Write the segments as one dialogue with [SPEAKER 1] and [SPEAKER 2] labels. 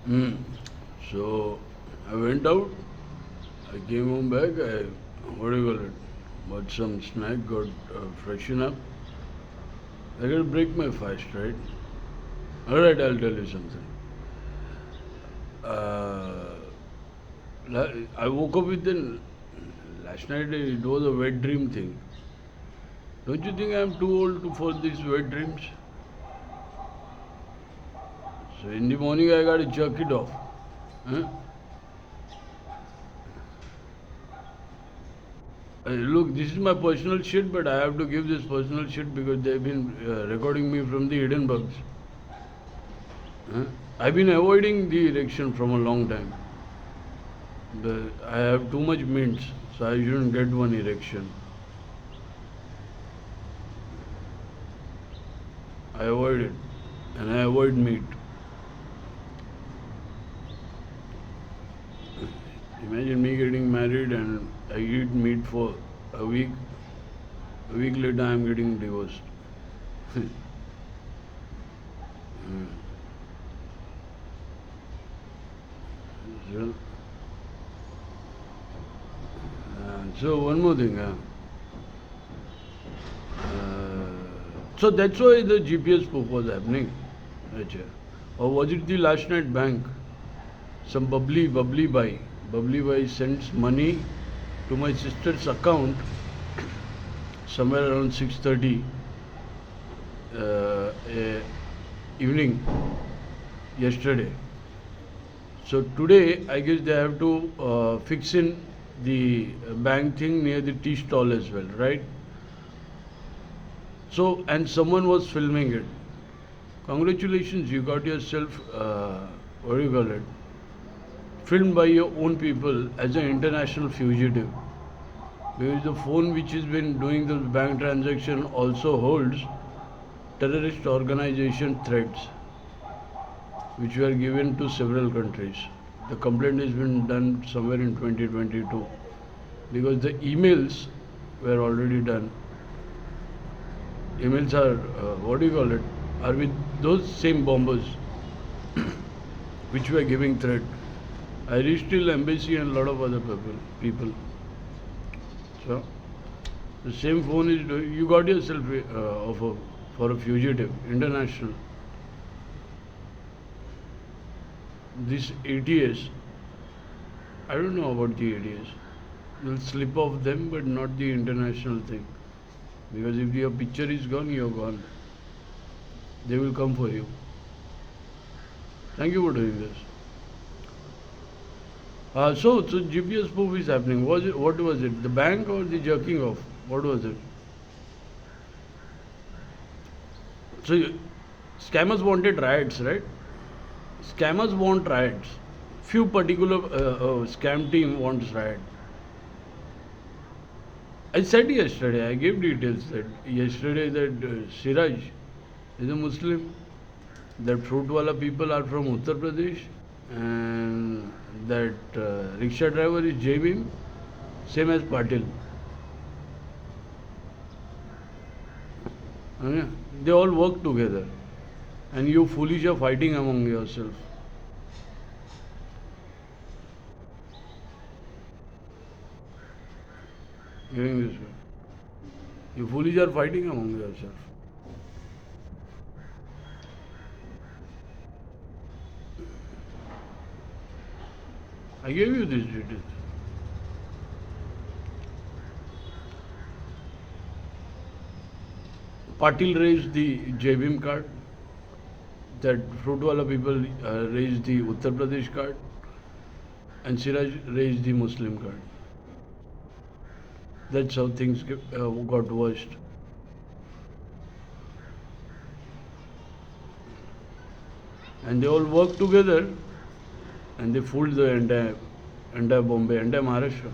[SPEAKER 1] Hmm. So I went out. I came home back. What do you call it? Bought some snack. Got freshen up. I gotta break my fast, right? All right. I'll tell you something. Uh, I woke up with the last night. It was a wet dream thing. Don't you think I'm too old for these wet dreams? So in the morning I gotta jerk it off. Huh? Look, this is my personal shit, but I have to give this personal shit because they've been recording me from the hidden bugs. Huh? I've been avoiding the erection from a long time. I have too much mints, so I shouldn't get one erection. I avoid it, and I avoid meat. Imagine me getting married and I eat meat for a week. A week later, I am getting divorced. So, so one more thing. So that's why the GPS spoof was happening. Achha. Or was it the last night bank? Some bubbly boy sends money to my sister's account somewhere around 6:30 evening yesterday. So today I guess they have to fix in the bank thing near the tea stall as well, right? So and someone was filming it. Congratulations, you got yourself what do you call it? Filmed by your own people as an international fugitive. Because the phone which has been doing the bank transaction also holds terrorist organization threats which were given to several countries. The complaint has been done somewhere in 2022 because the emails were already done. Emails are, what do you call it, are with those same bombers which were giving threat. I reached till embassy and a lot of other people. So the same phone is doing, you got yourself offer for a fugitive, international. This ATS, I don't know about the ATS. You'll slip off them, but not the international thing. Because if your picture is gone, you're gone. They will come for you. Thank you for doing this. So GPS spoof is happening. Was it? What was it? The bank or the jerking off? What was it? So scammers wanted riots, right? Scammers want riots. Few particular scam team wants riot. I said yesterday, I gave details that yesterday that Siraj is a Muslim, that fruitwala people are from Uttar Pradesh, and that rickshaw driver is Jabim, same as Patil. Yeah, they all work together, and you foolish are fighting among yourself. Hearing this way, you foolish are fighting among yourself. I gave you these details. Patil raised the Jabim card, that fruitwala people raised the Uttar Pradesh card, and Siraj raised the Muslim card. That's how things got worst. And they all worked together and they fooled the entire Bombay, entire Maharashtra.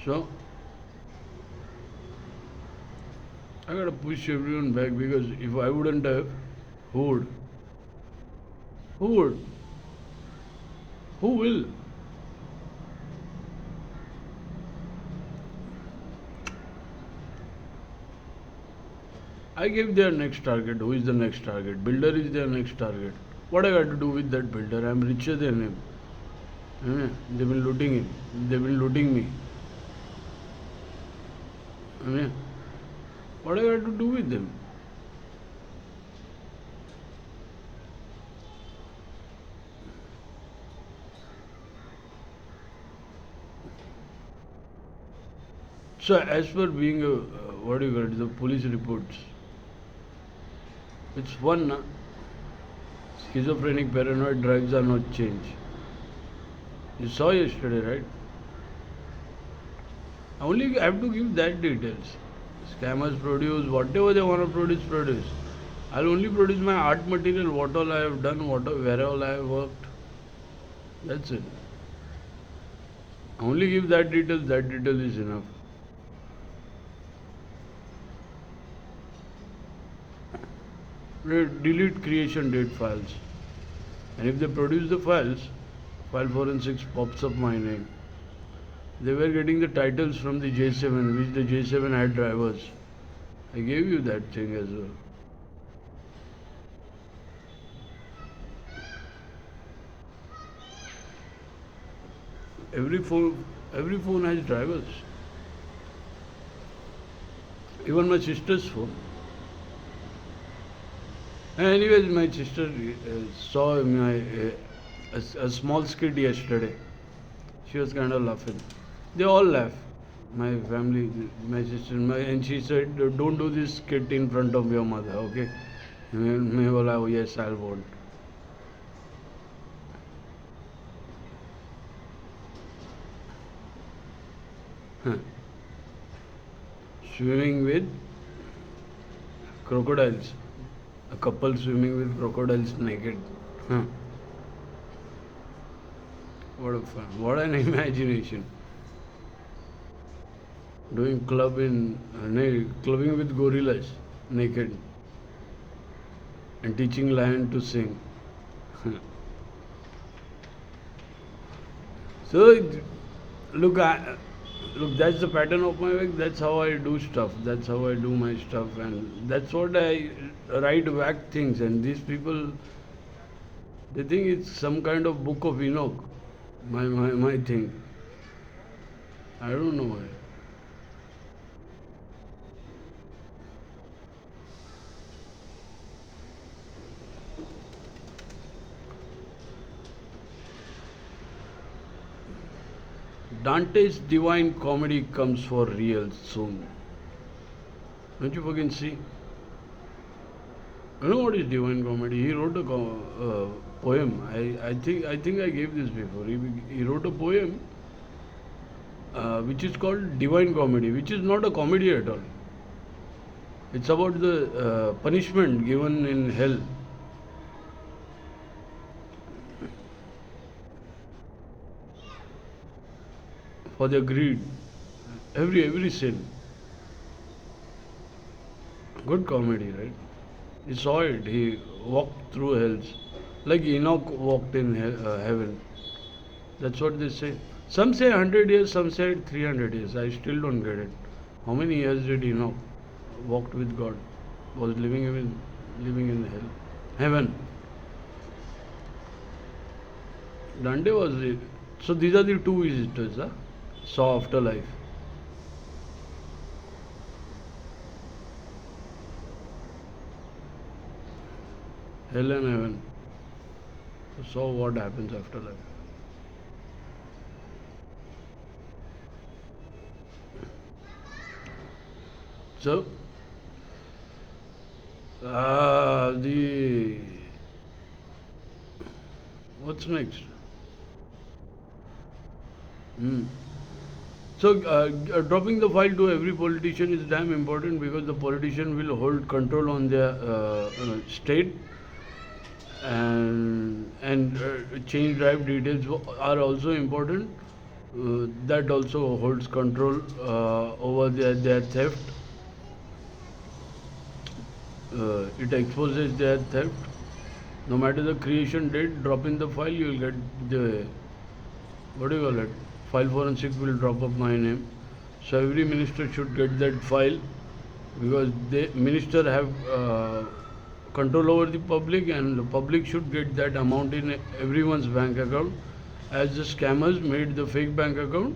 [SPEAKER 1] So I gotta push everyone back because if I wouldn't have, who would? Who would? Who will? I gave their next target. Who is the next target? Builder is their next target. What I got to do with that builder? I'm richer than him. They've been looting him. They've been looting me. What I got to do with them? So, as per being a, what do you call it, the police reports, it's one, schizophrenic paranoid drives are not change. You saw yesterday, right? I only have to give that details. Scammers produce whatever they want to produce. I'll only produce my art material, what all I have done, where all I have worked. That's it. I only give that detail is enough. They delete creation date files. And if they produce the files, file forensics pops up my name. They were getting the titles from the J7, which the J7 had drivers. I gave you that thing as well. Every phone has drivers. Even my sister's phone. Anyways, my sister saw a small skit yesterday. She was kind of laughing. They all laugh. My family, my sister, and she said, "Don't do this skit in front of your mother, okay?" मैं बोला, "Yes, I'll won't." Huh. Swimming with crocodiles. A couple swimming with crocodiles naked. Huh. What a fun. What an imagination. Doing clubbing with gorillas naked and teaching lion to sing. So look, that's the pattern of my work. That's how I do stuff. That's how I do my stuff, and that's what I write whack things. And these people, they think it's some kind of book of Enoch. My thing. I don't know why. Dante's Divine Comedy comes for real soon. Don't you fucking see? You know what is Divine Comedy? He wrote a poem. I think I gave this before. He wrote a poem which is called Divine Comedy, which is not a comedy at all. It's about the punishment given in hell. For their greed, every sin. Good comedy, right? He saw it. He walked through hells, like Enoch walked in heaven. That's what they say. Some say 100 years, some say 300 years. I still don't get it. How many years did Enoch walked with God? Was living in hell, heaven. Dante was it. So these are the two visitors. Huh? Saw afterlife. Hell and heaven. Saw what happens after life. So, the what's next? So, dropping the file to every politician is damn important because the politician will hold control on their state, and change drive details are also important. That also holds control over their theft. It exposes their theft. No matter the creation date, drop in the file, you will get the, what do you call it, file forensic will drop up my name. So every minister should get that file, because the minister have control over the public, and the public should get that amount in everyone's bank account, as the scammers made the fake bank account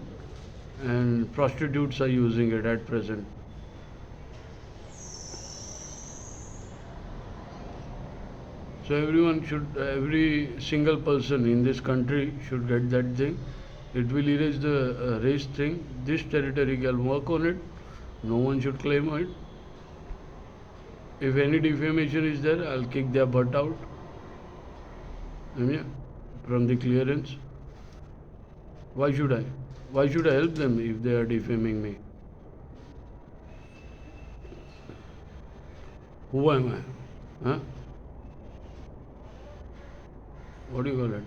[SPEAKER 1] and prostitutes are using it at present. So everyone should, every single person in this country should get that thing. It will erase the race thing. This territory can work on it. No one should claim it. If any defamation is there, I'll kick their butt out. Yeah, from the clearance. Why should I? Why should I help them if they are defaming me? Who am I? Huh? What do you call it?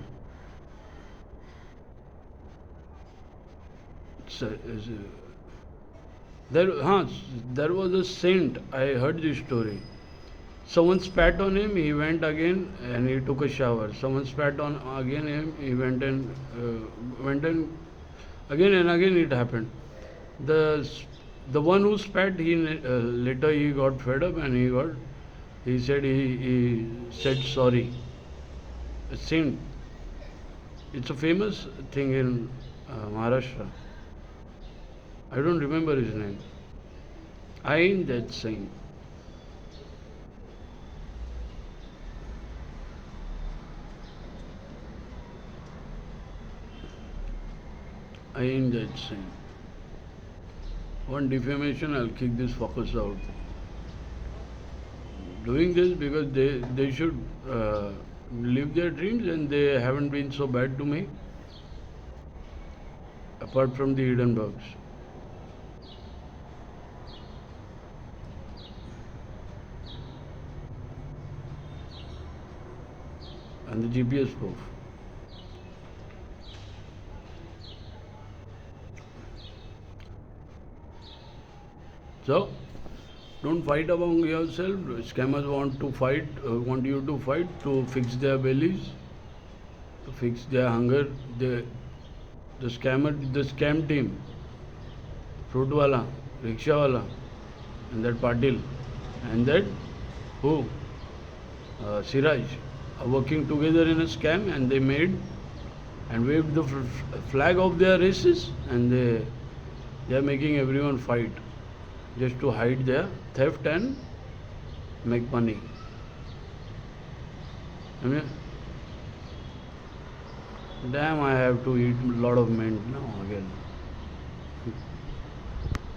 [SPEAKER 1] There was a saint. I heard this story. Someone spat on him. He went again and he took a shower. Someone spat on again him. He went and again it happened. The the one who spat, later he got fed up and he said sorry. A saint. It's a famous thing in Maharashtra. I don't remember his name. I ain't that saint. I ain't that saint. One defamation, I'll kick this fuckers out. Doing this because they should live their dreams, and they haven't been so bad to me, apart from the Hindenburgs. And the GPS proof. So, don't fight among yourself. Scammers want you to fight to fix their bellies, to fix their hunger. The scam team, fruitwala, rickshawala, and that Patil, and that who, Siraj, are working together in a scam, and they made and waved the flag of their races, and they are making everyone fight just to hide their theft and make money. I mean, damn, I have to eat a lot of mint now again.